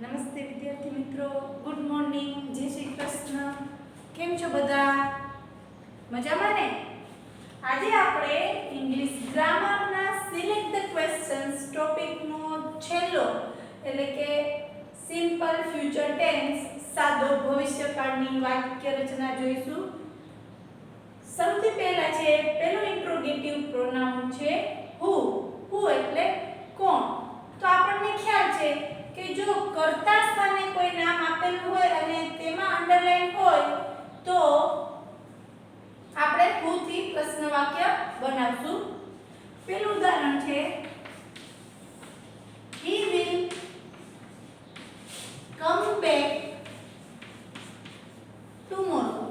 નમસ્તે વિદ્યાર્થી મિત્રો, ગુડ મોર્નિંગ, જય શ્રી કૃષ્ણ. કેમ છો બધા? મજામાં ને? આજે આપણે ઇંગ્લિશ ગ્રામરના સિલેક્ટ ધ ક્વેશ્ચન્સ ટોપિકનો છેલ્લો એટલે કે સિમ્પલ ફ્યુચર ટેન્સ સાદો ભવિષ્યકાળની વાક્ય રચના જોઈશું. સૌથી પહેલા છે પહેલું ઇન્ટ્રોગેટિવ પ્રોનાઉન છે હુ. હુ એટલે કોણ. તો આપણને ખ્યાલ છે કે જો કર્તા સ્થાને કોઈ નામ આપેલું હોય અને તેમાં અંડરલાઈન હોય તો આપણે who થી પ્રશ્ન વાક્ય બનાવશું. પહેલું ઉદાહરણ છે he will come back tomorrow.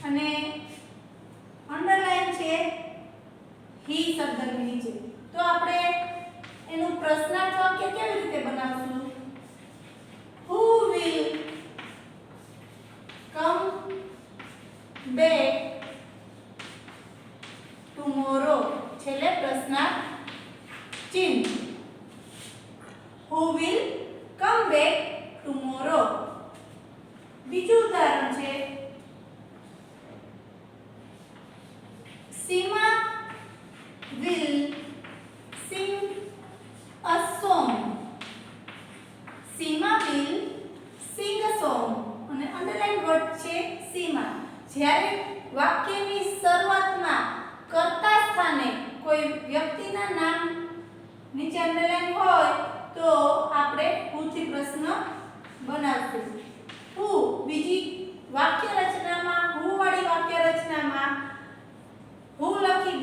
અને અંડરલાઈન છે he શબ્દની નીચે. તો આપણે એનું પ્રશ્નાર્થ વાક્ય કેવી રીતે બનાવશું? who will come back tomorrow છેલ્લે પ્રશ્નાર્થ ચિહ્ન. who will come back tomorrow. બીજું ઉદાહરણ છે Seema will sing a song. Seema will sing a song. અને અંડરલાઈન વર્ડ છે Seema. જ્યારે વાક્યની શરૂઆતમાં કર્તા સ્થાને કોઈ વ્યક્તિના નામ નીચે અંડરલાઈન હોય તો આપણે who થી પ્રશ્ન બનાવશું. who બીજી વાક્ય રચનામાં who વાળી વાક્ય રચનામાં who લખી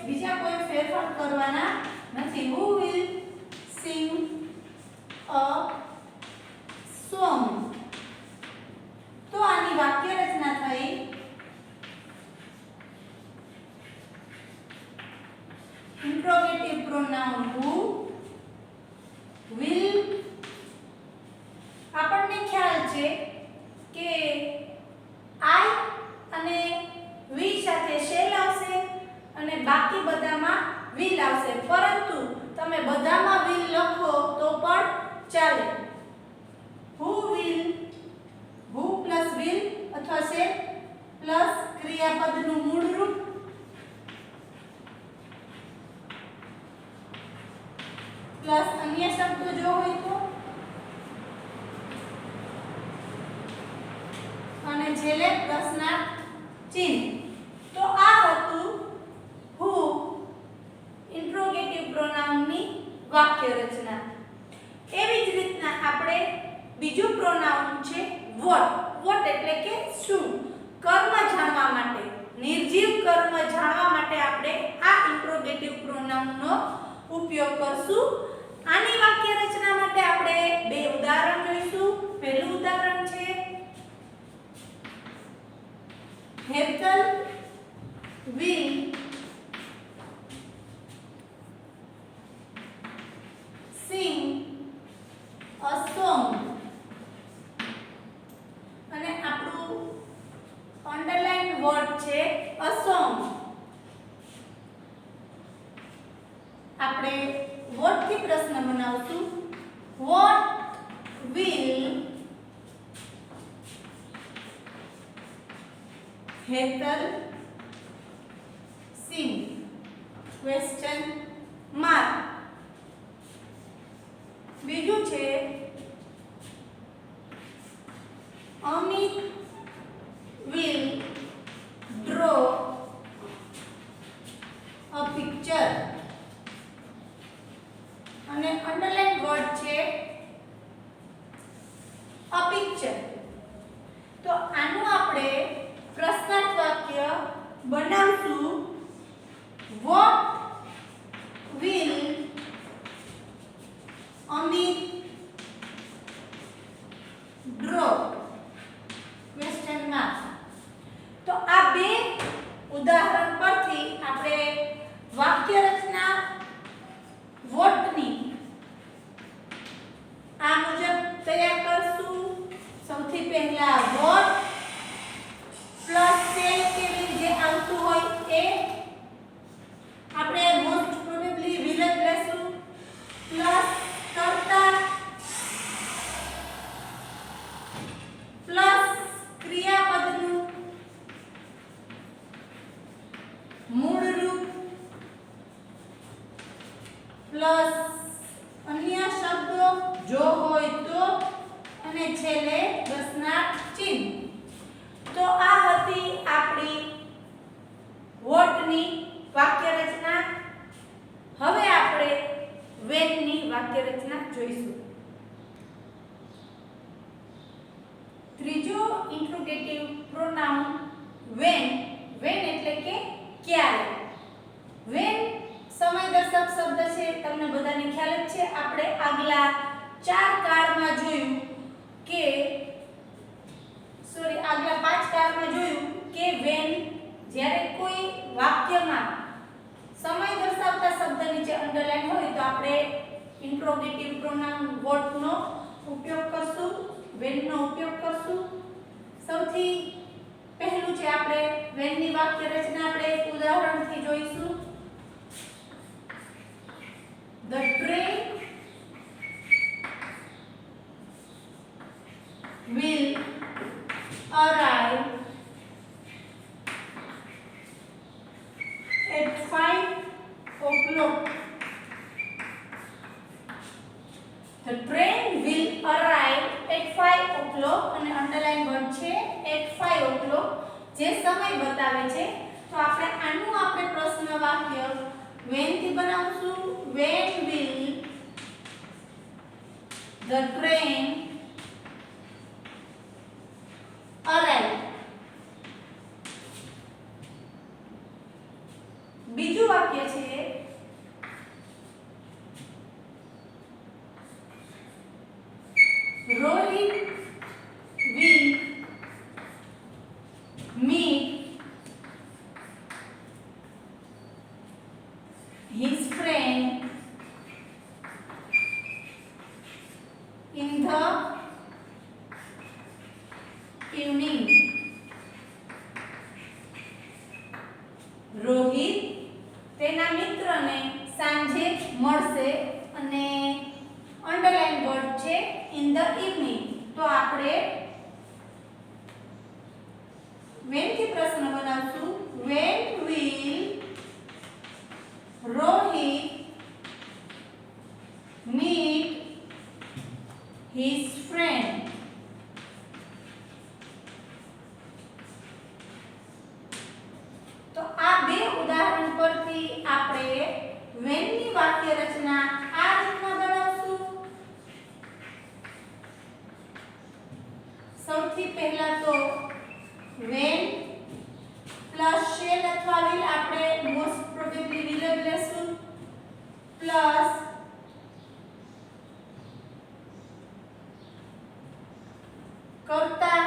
બીજા કોઈ ફેરફાર કરવાના નથી. who will sing a song. તો આની વાક્ય રચના થઈ ઇન્ટ્રોગેટિવ પ્રોનાઉન who will. આપણને ખ્યાલ છે કે I અને we સાથે shall આવશે અને બાકી બધામાં will આવશે, પરંતુ તમે બધામાં will લખો તો પણ ચાલે. who will, who plus will અથવા shall પ્લસ ક્રિયાપદનું મૂળ રૂપ પ્લસ અન્ય શબ્દો જો હોય તો અને છેલ્લે પ્રશ્નાર્થ ચિહ્ન. તો આ હતું who ઇન્ટ્રોગેટિવ પ્રોનાઉનની વાક્ય રચના. એવી જ રીતના આપણે બીજું પ્રોનાઉન છે what. what એટલે કે શું. કર્મ જાણવા માટે, નિર્જીવ કર્મ જાણવા માટે આપણે આ ઇન્ટ્રોગેટિવ પ્રોનાઉનનો ઉપયોગ કરશું. આની વાક્ય રચના માટે આપણે બે ઉદાહરણ જોઈશું. પહેલું ઉદાહરણ છે Hetal will sing a song. અને આપણું અંડરલાઈન વર્ડ છે a song. આપણે what થી પ્રશ્ન બનાવશું. what will Hetal sing? question mark. બીજું છે Amit will draw a picture. અને અંડરલાઈન વર્ડ છે a picture. તો આનું આપણે પ્રશ્નાર્થ વાક્ય બનાવશું. what will Amit draw? question mark. તો આ બે ઉદાહરણ પરથી આપણે વાક્ય રચના પ્લસ અન્ય શબ્દો જો હોય તો અને છેલ્લે પ્રશ્નાર્થ ચિહ્ન. તો આ હતી આપણી વોટની વાક્ય રચના. હવે આપણે વેનની વાક્ય રચના જોઈશું. ત્રીજો ઇન્ટ્રોગેટિવ પ્રોનાઉન વેન. વેન એટલે કે ક્યારે. વેન સમયદર્શક શબ્દ છે, તમને બધાને ખ્યાલ જ છે. આપણે આગલા 4 કાળમાં જોયું કે આગલા 5 કાળમાં જોયું કે વેન જ્યારે કોઈ વાક્યમાં સમય દર્શાવતા શબ્દ નીચે અંડરલાઈન હોય તો આપણે ઇન્ટ્રોગેટિવ પ્રોનાઉન વોટ નો ઉપયોગ કરશું, વેન નો ઉપયોગ કરશું. સૌથી પહેલું છે આપણે વેન ની વાક્ય રચના આપણે એક ઉદાહરણથી જોઈશું. The train will arrive at 5 o'clock. The train will arrive at 5 o'clock અને અંડરલાઈન વર્ડ છે at 5 o'clock જે સમય બતાવે છે. તો આપણે પ્રશ્ન વાક્ય when થી બનાવશું. When will the train arrive? બીજું વાક્ય છે Rohit will meet his friend in the evening. Rohit તેના મિત્રને સાંજે મળશે અને અંડરલાઈન વર્ડ છે in the evening. તો આપણે when થી પ્રશ્ન બનાવશું. When will Rohit meet his friend? તો આ બે ઉદાહરણ પરથી આપણે when ની વાક્ય રચના આ રીતના બનાવશું. સૌથી પહેલા તો when પ્લસ shall અથવા will આપણે મોસ્ટ પ્રોબેબલી will જ લેશું પ્લસ કર્તા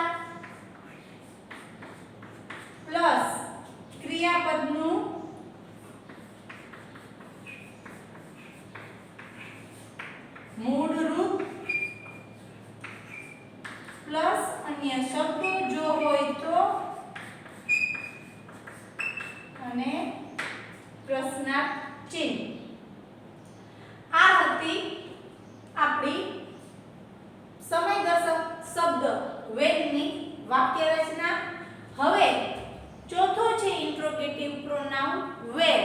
પ્લસ ક્રિયાપદનું મૂળ રૂપ પ્લસ અન્ય શબ્દો જો હોય તો અને પ્રશ્નાર્થ ચિહ્ન. આ હતી આપણી સમયદર્શક શબ્દ વેનની વાક્ય રચના. હવે ચોથો છે ઇન્ટ્રોગેટિવ પ્રોનાઉન વેર.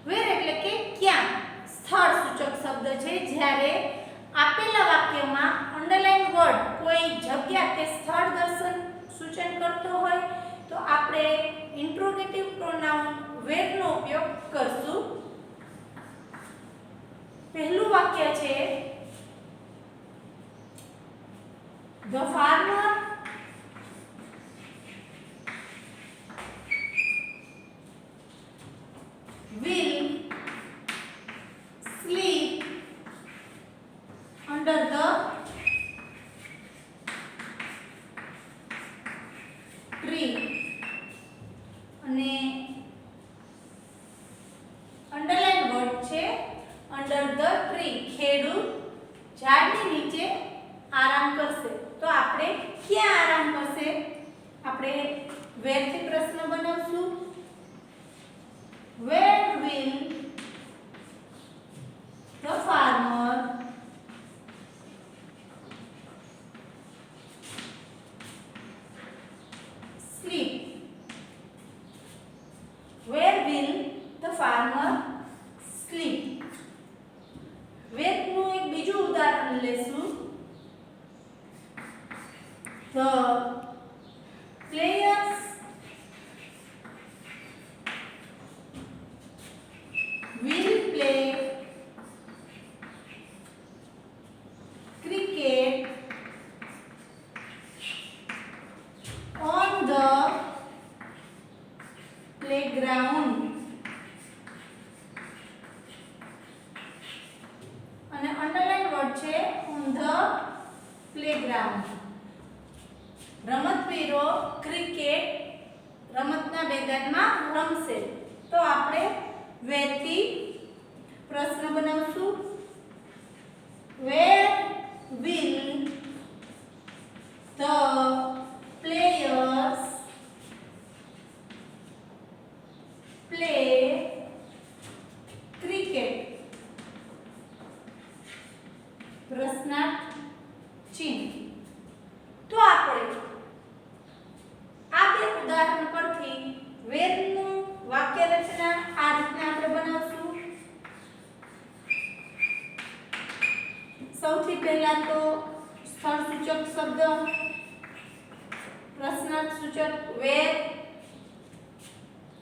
વેર એટલે કે ક્યાં. સ્થળ સૂચક શબ્દ છે. જ્યારે આપેલા વાક્યમાં અંડરલાઈન વર્ડ કોઈ જગ્યા કે સ્થળ દર્શન સૂચન કરતો હોય તો આપણે ઇન્ટ્રોગેટિવ પ્રોનાઉન વેર નો ઉપયોગ કરશું. પહેલું વાક્ય છે The farmer will sleep under the tree. અને અંડરલાઈન વર્ડ છે under the tree. ખેડૂત ઝાડની નીચે આરામ કરશે. તો આપણે ક્યાં આરામ કરશે? આપણે where થી પ્રશ્ન બનાવશું. Where will the farmer sleep? Where will the farmer sleep? વેર નું એક બીજું ઉદાહરણ લેશું. The players will play cricket on the playground. અને અંડરલાઈન વર્ડ છે on the playground. રમતવીરો ક્રિકેટ રમતના મેદાનમાં રમશે. તો આપણે વેર થી પ્રશ્ન બનાવશું. વેર will the players play cricket? પ્રશ્નાર્થ ચિહ્ન. તો આપણે આ બે ઉદાહરણ પરથી વેર નું વાક્ય રચના આ રીતના આપણે બનાવશું. સૌથી પહેલા તો સ્થળ સૂચક શબ્દ પ્રશ્નાર્થ સૂચક વેર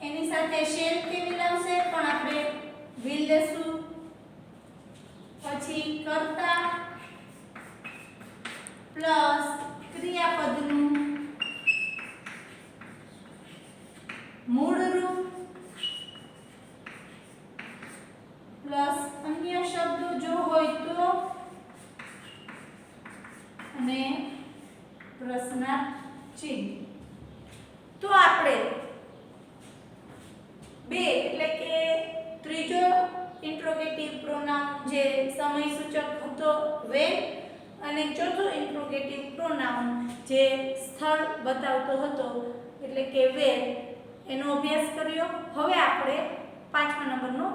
એની સાથે શેલ કેવી લાવશે પણ આપણે will લેશું. પછી કર્તા પ્લસ ક્રિયાપદનું મૂળ રૂપ પ્લસ અન્ય શબ્દો જો હોય તો અને પ્રશ્નાર્થ ચિહ્ન. તો આપણે બે એટલે કે ત્રીજો ઇન્ટ્રોગેટિવ પ્રોનાઉન જે સમય સૂચક હતો વેર અને ચોથો ઇન્ટ્રોગેટિવ પ્રોનાઉન જે સ્થળ બતાવતો હતો એટલે કે વેર એનો અભ્યાસ કર્યો. હવે આપણે પાંચમા નંબરનો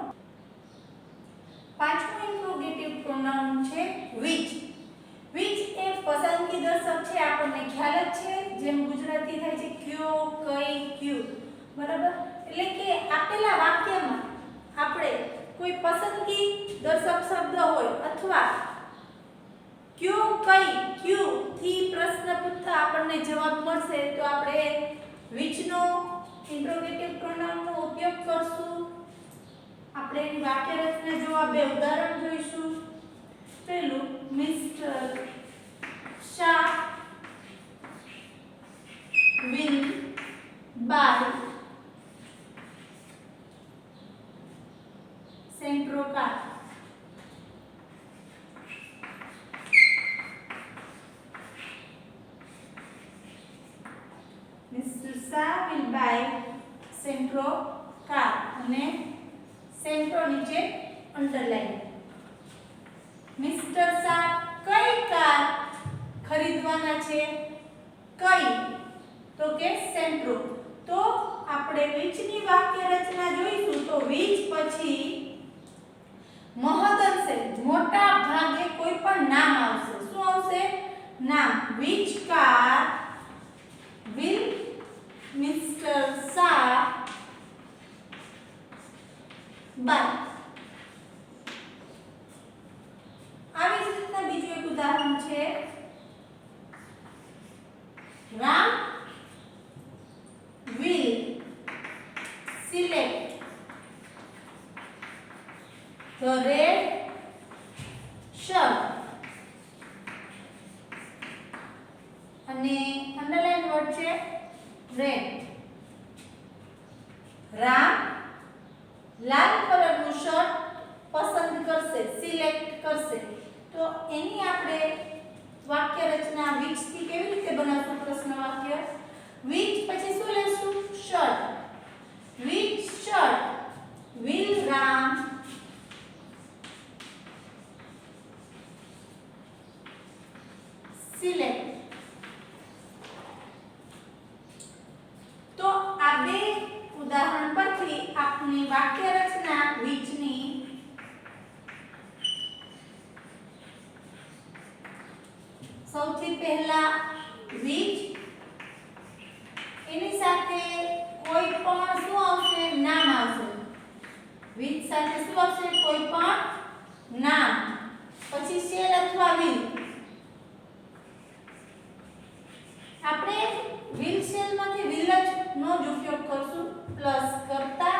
પાંચમો ઇન્ટ્રોગેટિવ પ્રોનાઉન છે which. which એ પસંદગી દર્શક છે, આપણને ખ્યાલ જ છે. જેમ ગુજરાતી થાય છે કયો, કઈ, ક્યુ, બરાબર. એટલે કે આપેલા વાક્યમાં આપણે કોઈ પસંદગી દર્શક શબ્દ હોય અથવા ક્યો, કઈ, ક્યુ થી પ્રશ્ન પૂછતા આપણને જવાબ મળશે તો આપણે which નો ઇન્ટ્રોગેટિવ પ્રોનાઉન નો ઉપયોગ કરશું. આપણે એની વાક્ય રચના જોવા બે ઉદાહરણ જોઈશું. પહેલું mister Shah will buy Santro car. Mr. Shah will buy Santro car અને Santro નીચે અંડરલાઈન. મિસ્ટર શાહ કઈ કાર ખરીદવાના છે? કઈ તો કે સેન્ટ્રો. તો આપણે which ની વાક્ય રચના જોઈશું તો which પછી મહદઅંશે મોટા ભાગે કોઈ પણ નામ આવશે. શું આવશે? નામ. which car will Mr. Shah buy? આવી જ રીતના બીજું એક ઉદાહરણ છે. Ram will select the red shirt અને અંડરલાઈન વર્ડ છે રેડ. રામ લાલ કલરનું શર્ટ પસંદ કરશે, સિલેક્ટ કરશે. તો એની આપણે વાક્ય રચના which થી કેવી રીતે બનાવશું? પ્રશ્ન વાક્ય. which પછી શું લેશું? Shirt. which shirt will Ram select? તો આ બે ઉદાહરણ પરથી આપની વાક્ય રચના which ની સૌથી પહેલા which એની સાથે કોઈ પણ શું આવશે? નામ આવશે. which સાથે શું આવશે? કોઈ પણ નામ. પછી શેલ અથવા વિલ. આપણે વિલ શેલ માંથી વિલ જ નો જ ઉપયોગ કરશું. પ્લસ કરતા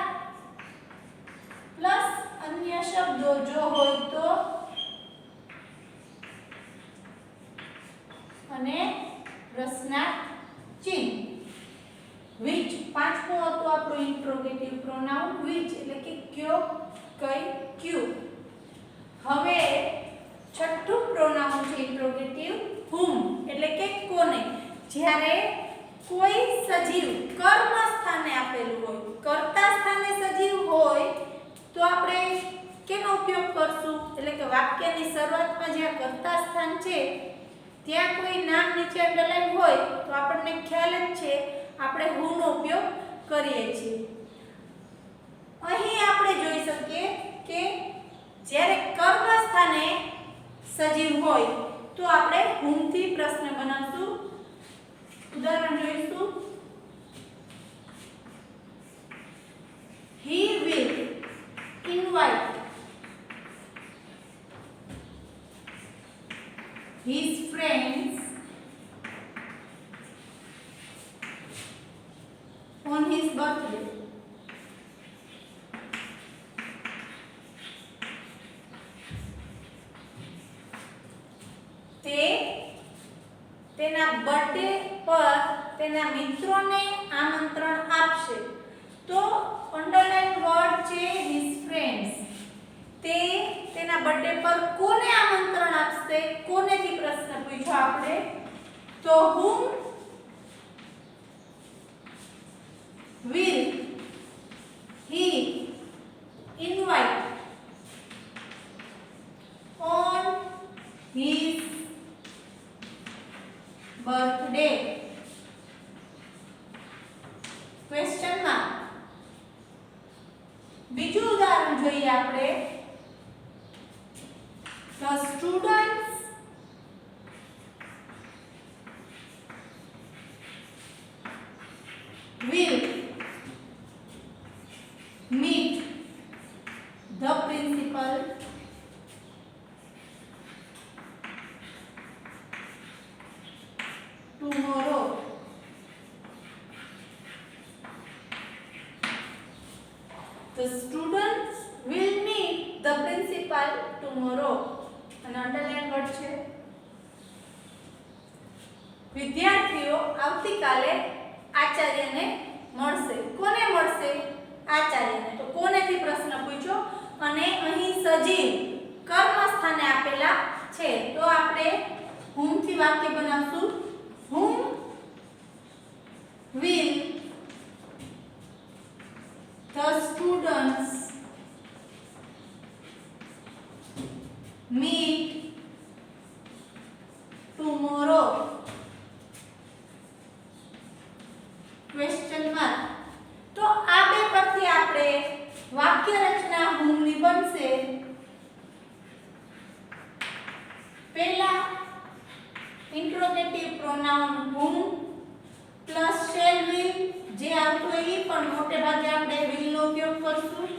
પ્લસ અન્ય શબ્દો જો હોય તો અને પ્રશ્નાર્થ ચિહ્ન. which પાંચમું હતું આપણું ઇન્ટ્રોગેટિવ પ્રોનાઉન which એટલે કે કયો, કઈ, ક્યુ. હવે છઠ્ઠું પ્રોનાઉન છે ઇન્ટ્રોગેટિવ whom એટલે કે કોને. જ્યારે કોઈ સજીવ કર્મ સ્થાને આપેલું હોય, કર્તા સ્થાને સજીવ હોય તો આપણે કેનો ઉપયોગ કરશું? એટલે કે વાક્યની શરૂઆતમાં જ્યાં કર્તા સ્થાન છે ત્યાં કોઈ નામ નીચે અંડરલાઈન હોય તો આપણને ખ્યાલ જ છે આપણે who નો ઉપયોગ કરીએ છીએ. અહીં આપણે જોઈ શકીએ કે જ્યારે કર્મ સ્થાને સજીવ હોય તો આપણે whom થી પ્રશ્ન બનાવશું. ઉદાહરણ જોઈશું. he will invite his friends on his birthday. તે તેના બર્થડે પર તેના મિત્રોને આમંત્રણ આપશે. તો અંડરલાઈન વર્ડ છે his friends. તે તેના બર્થડે પર કોને આમંત્રણ આપશે? કોનેથી પ્રશ્ન પૂછ્યો આપણે? તો whom will he invite on his birthday? Question mark. બીજું ઉદાહરણ જોઈએ આપણે. The students will meet the principal tomorrow. The students will meet the principal tomorrow. અને અંડરલાઈન વર્ડ છે. વિદ્યાર્થીઓ આવતીકાલે આચાર્યને મળશે. કોને મળશે? આચાર્યને. તો કોનેથી પ્રશ્ન પૂછ્યો અને અહીં સજીવ કર્મ સ્થાને આપેલા છે તો આપણે whom થી વાક્ય બનાવશું. whom will the students meet tomorrow? Question mark. તો આ બે પરથી આપણે વાક્ય રચના whom ની બનશે. પહેલા interrogative pronoun whom plus shall will જે આવતું હોય એ પણ મોટે ભાગે આપણે will નો ઉપયોગ કરશું.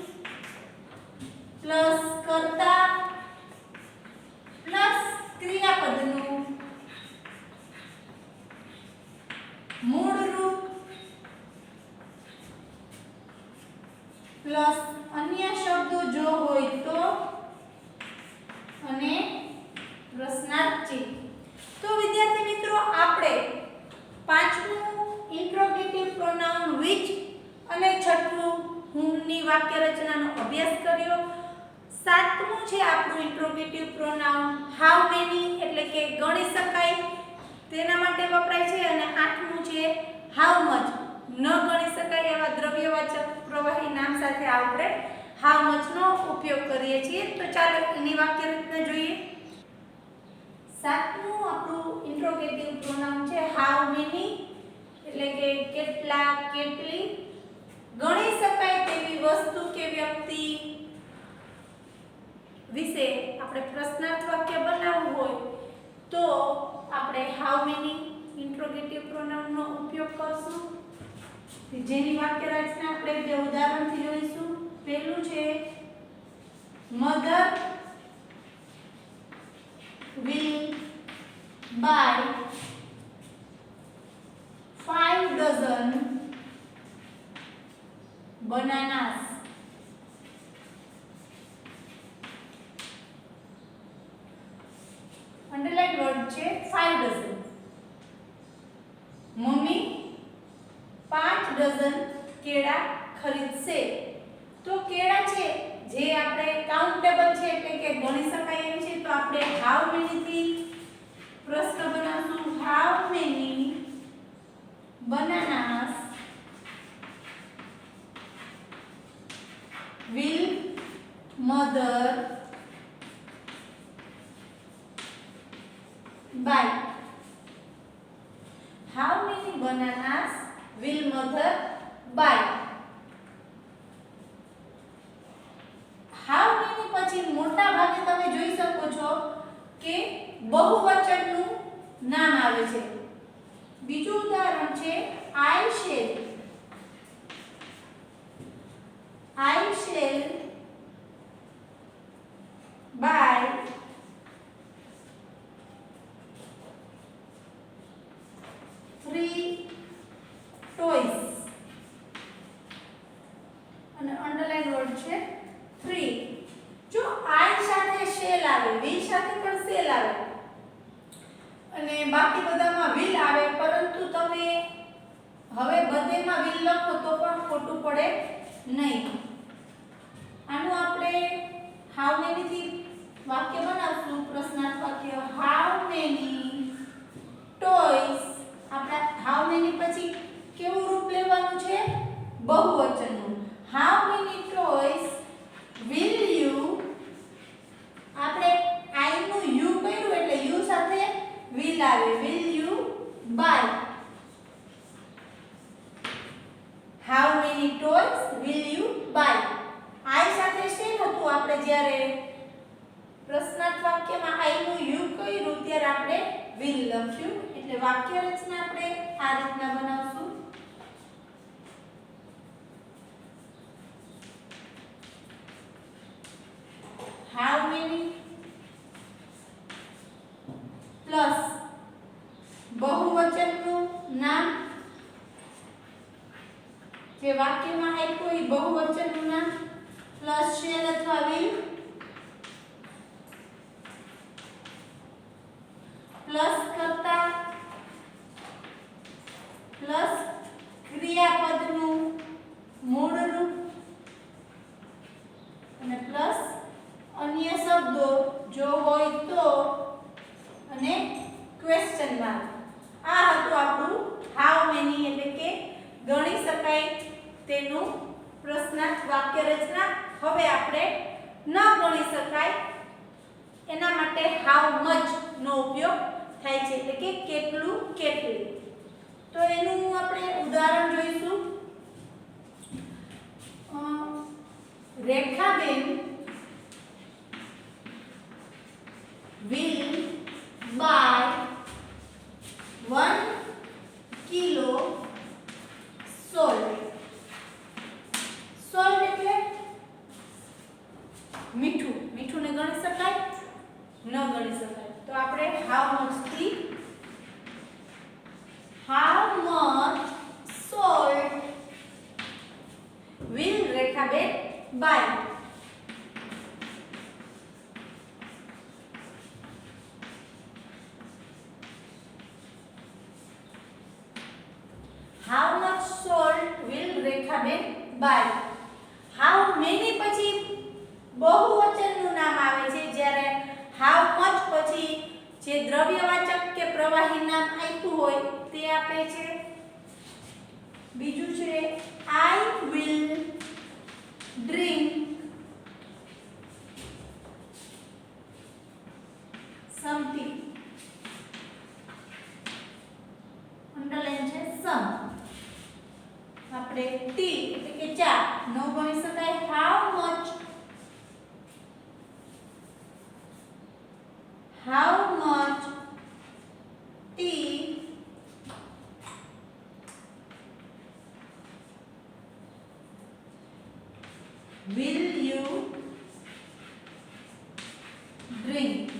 પ્લસ કર્તા પ્લસ ક્રિયાપદનું મૂળ રૂપ પ્લસ અન્ય શબ્દો જો હોય તો અને પ્રશ્નાર્થ ચિહ્ન. તો વિદ્યાર્થી મિત્રો આપણે પાંચમું ઇન્ટ્રોગેટિવ પ્રોનાઉન which અને છઠ્ઠું whom ની વાક્ય રચનાનો અભ્યાસ કર્યો. સાતમું છે આપણું ઇન્ટ્રોગેટિવ પ્રોનાઉન how many એટલે કે ગણી શકાય તેના માટે વપરાય છે અને આઠમું છે how much ન ગણી શકાય એવા દ્રવ્યવાચક પ્રવાહી નામ સાથે આપણે how much નો ઉપયોગ કરીએ છીએ. તો ચાલો એની વાક્ય રચના જોઈએ. સાતમું આપણું ઇન્ટ્રોગેટિવ પ્રોનાઉન છે how many એટલે કે કેટલા, કેટલી. ગણી શકાય તેવી વસ્તુ કે વ્યક્તિ વિશે આપણે પ્રશ્નાર્થ વાક્ય બનાવવું હોય તો આપણે how many ઇન્ટ્રોગેટિવ પ્રોનાઉન નો ઉપયોગ કરશું. જેની વાક્ય રચના આપણે બે ઉદાહરણથી જોઈશું. પહેલું છે mother buy 5 dozen bananas. Underline word છે 5 ડઝન. મમ્મી 5 ડઝન કેળા ખરીદશે. તો કેળા છે જે આપણે કાઉન્ટેબલ છે એટલે કે ગણી શકાય એમ છે, તો આપણે હાઉ મેની થી પ્રશ્ન બનાવશું. How many bananas will mother buy? How many bananas will mother buy? How many પછી મોટા ભાગે તમે જોઈ શકો છો કે બહુવચનનું નામ આવે છે. બીજું ઉદાહરણ છે I shall buy 3 toys. અને અંડરલાઈન વર્ડ છે 3. જો I સાથે shall આવે, will સાથે પણ shall આવે અને બાકી બધામાં will આવે, પરંતુ તમે હવે બધેમાં will લખો તો પણ ખોટું પડે નહીં. આનું આપણે how many થી વાક્ય બનાવશું. પ્રશ્નાર્થ વાક્ય how many toys. આપણે how many પછી કેવું રૂપ લેવાનું છે? બહુવચનનું. how many toys will you, આપણે I નું you કર્યું એટલે you સાથે will આવે. will you buy? how many toys will you buy? I સાથે શેલ હતું. આપણે જ્યારે પ્રશ્નાર્થ વાક્યમાં I નું you કર્યું ત્યારે આપણે will લખ્યું. એટલે વાક્ય રચના આપણે આ રીતના બનાવશું. how many પ્લસ બહુવચનનું નામ, જે વાક્યમાં આપ્યું એ બહુવચનનું નામ, પ્લસ શેલ અથવા will, પ્લસ કરતા, પ્લસ ક્રિયાપદનું મૂળ રૂપ અને પ્લસ અન્ય શબ્દો જો હોય તો અને ક્વેશ્ચન માર્ક. આ હતું આપણું હાઉ મેની એટલે કે ગણી શકાય તેનું પ્રશ્નાર્થ વાક્ય રચના. હવે આપણે ન ગણી શકાય એના માટે હાઉ મચ નો ઉપયોગ થાય છે, એટલે કે કેટલું કેટલી. તો એનું આપણે ઉદાહરણ જોઈશું. Rekhaben will buy 1 kilo salt. salt એટલે મીઠું. મીઠું ને ગણી શકાય? ન ગણી શકાય. તો આપણે how much થી how much salt will Rekhaben buy? how much salt will Rekhaben buy? how many પછી બહુવચનનું નામ આવે છે, જ્યારે how much પછી જે દ્રવ્યવાચક કે પ્રવાહી નામ આપ્યું હોય તે આપે છે. બીજું છે I will drink something. Underline છે some. આપણે ટી એટલે કે ચા ન ગણી શકાય. how much tea will you drink?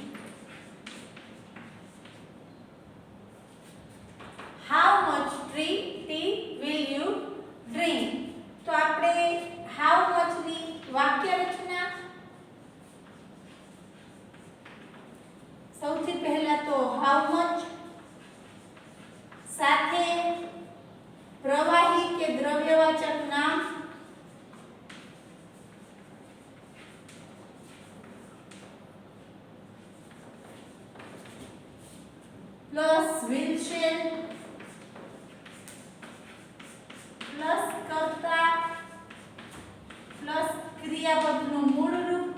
Plus will shall plus કર્તા પ્લસ ક્રિયાપદનું મૂળ રૂપ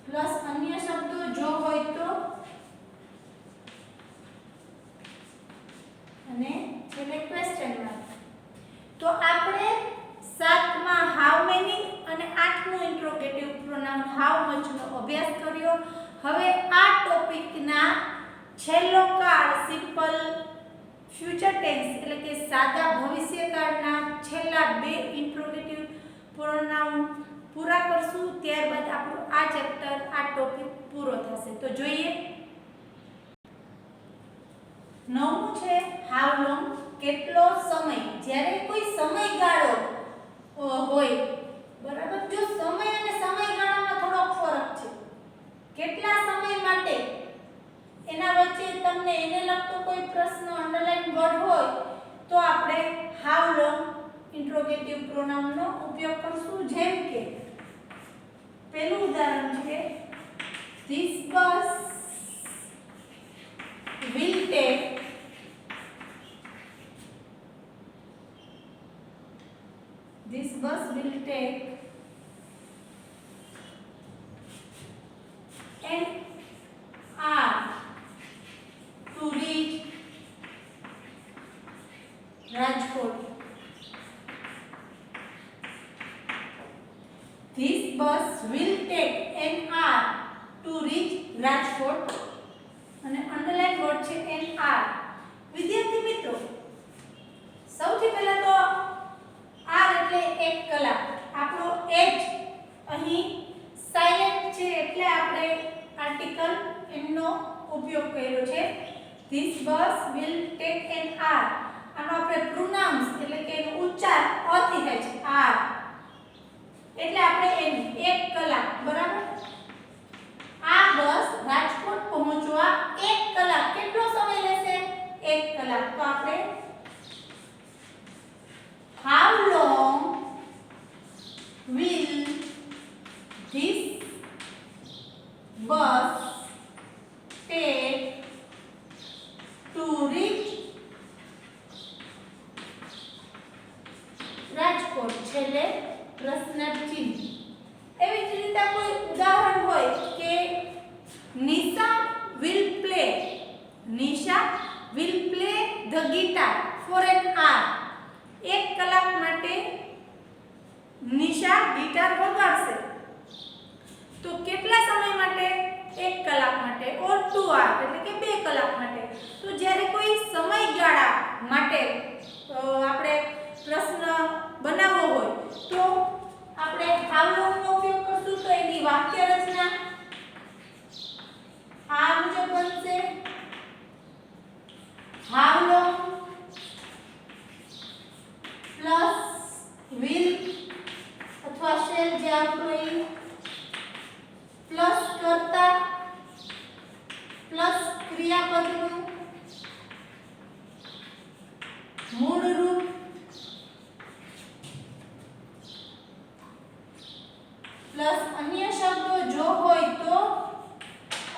પ્લસ અન્ય શબ્દો જો હોય તો અને છેલ્લે ક્વેશ્ચન માર્ક. તો આપણે સાતમાં હાઉ મેની અને આઠમું ઇન્ટ્રોગેટિવ પ્રોનાઉન હાઉ મચ નો અભ્યાસ કર્યો. હવે આ ટોપિકના છેલ્લો કાળ સિમ્પલ ફ્યુચર ટેન્સ એટલે કે સાદા ભવિષ્યકાળના છેલ્લા બે ઇન્ટ્રોગેટિવ પ્રોનાઉન પૂરા કરશું. ત્યારબાદ આપણું આ ચેપ્ટર આ ટોપિક પૂરો થશે. તો જોઈએ. નવમું છે હાઉ લોંગ, કેટલો સમય. જ્યારે કોઈ સમયગાળો હોય, બરાબર, જો સમય અને સમયગાળામાં થોડો ફરક છે. કેટલા સમય માટે એના વચ્ચે તમને એને લગતો કોઈ પ્રશ્ન અંડરલાઈન વર્ડ હોય તો આપણે હાઉ લોંગ ઇન્ટ્રોગેટિવ પ્રોનાઉન નો ઉપયોગ કરશું. જેમ કે પહેલું ઉદાહરણ છે This bus will take an hour to reach Rajkot. This bus will take an hour to reach Rajkot. અને અંડરલાઈન વર્ડ છે an hour. વિદ્યાર્થી મિત્રો, સૌથી પહેલા તો આર એટલે 1 કલાક. આપણો એચ અહીં સાયલેન્ટ છે એટલે આપણે આર્ટિકલ એમનો ઉપયોગ કર્યો છે. This bus will take an hour. આનો આપણે પ્રોનાઉન્સ એટલે કે એનો ઉચ્ચાર અ થી થાય છે આર. એટલે આપણે એમ 1 કલાક, બરાબર. આ બસ રાજકોટ પહોંચવા 1 કલાક. કેટલો સમય લેશે? 1 કલાક. તો આપણે how long will this bus take to reach Rajkot? છેલ્લે પ્રશ્નાર્થ ચિહ્ન. એવી જ રીતે કોઈ ઉદાહરણ હોય કે Nisha will play the guitar for an hour. 1 કલાક માટે નિશા ગિટાર વગાડશે. તો કેટલા સમય માટે? 1 કલાક માટે ઓર 2 hours એટલે કે 2 કલાક માટે. તો જ્યારે કોઈ સમયગાળા માટે આપણે પ્રશ્ન બનાવવો હોય તો આપણે હાઉ લોંગ નો ઉપયોગ કરશું. તો એની વાક્ય રચના આ મુજબ બનશે. હાઉ લોંગ પ્લસ will અથવા shall જે આપણું પ્લસ કર્તા પ્લસ ક્રિયાપદનું મૂળ રૂપ પ્લસ અન્ય શબ્દો જો હોય તો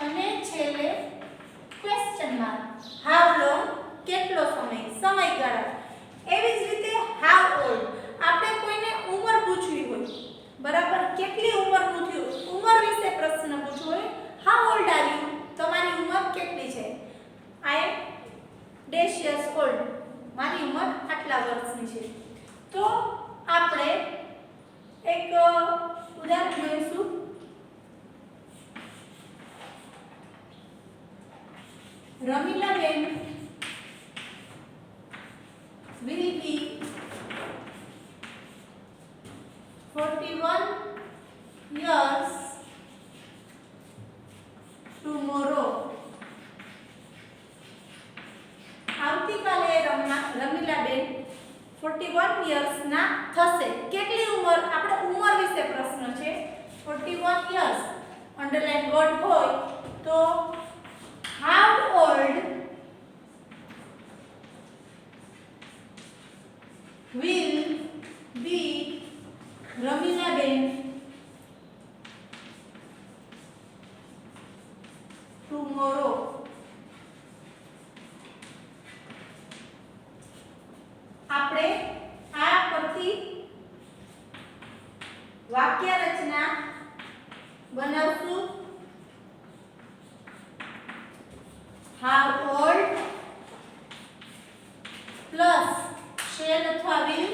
અને છેલ્લે ક્વેશ્ચન માર્ક. હાઉ લોંગ કેટલો સમય, સમયગાળા. એવી જ રીતે હાઉ ઓલ્ડ. આપણે કોઈને ઉંમર પૂછવી હોય, બરાબર, કેટલી ઉંમરનું થયું, ઉંમર વિશે પ્રશ્ન પૂછવો હોય, હાઉ ઓલ્ડ આર યુ? તમારી ઉંમર કેટલી છે? આઈ એમ ડેશ યર્સ ઓલ્ડ. મારી ઉંમર આટલા વર્ષની છે. તો આપણે એક ઉદાહરણ જોઈશું. Ramilaben will be 41 years tomorrow. આવતીકાલે રમીલાબેન 41 years ના થશે. કેટલી ઉંમર? આપણે ઉંમર વિશે પ્રશ્ન છે. 41 years અંડરલાઈન વર્ડ હોય તો how old will be Ramilaben વાક્ય રચના બનાવશું. How old પ્લસ shall અથવા will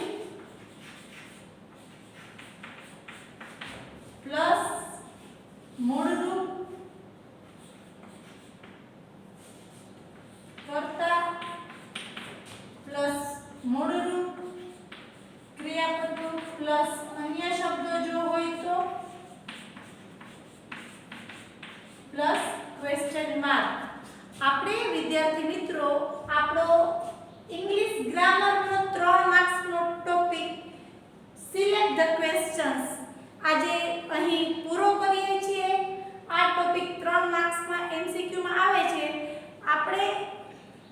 પ્લસ મૂળરૂપ કર્તા પ્લસ મૂળરૂપ ક્રિયાપદ પ્લસ અન્ય શબ્દો જો હોય તો પ્લસ ક્વેશ્ચન માર્ક. આપણે વિદ્યાર્થી મિત્રો આપણો ઇંગ્લિશ ગ્રામરનો 3 માર્ક્સનો ટોપિક સિલેક્ટ ધ ક્વેશ્ચન્સ આજે અહીં પૂરો કરીએ છીએ. આ ટોપિક 3 માર્ક્સમાં MCQ માં આવે છે. આપણે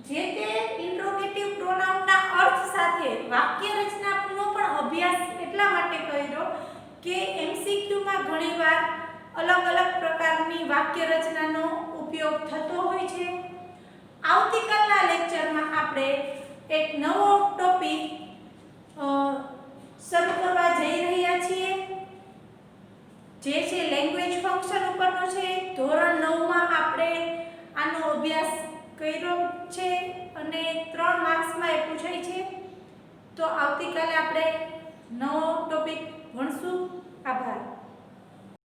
જે તે ઇન્ટ્રોગેટિવ પ્રોનાઉનના અર્થ સાથે વાક્ય રચનાનો પણ અભ્યાસ એટલા માટે કર્યો કે MCQ માં ઘણીવાર અલગ અલગ પ્રકારની વાક્ય રચનાનો ઉપયોગ થતો હોય છે. આવતીકાલના લેક્ચરમાં આપણે એક નવો ટોપિક શરૂ કરવા જઈ રહ્યા છીએ જે છે લેંગ્વેજ ફંક્શન ઉપરનો છે. ધોરણ 9 માં આપણે આનો અભ્યાસ કર્યો છે અને 3 માર્ક્સમાં એ પૂછાય છે. તો આવતીકાલે આપણે નવો ટોપિક ભણશું. આભાર.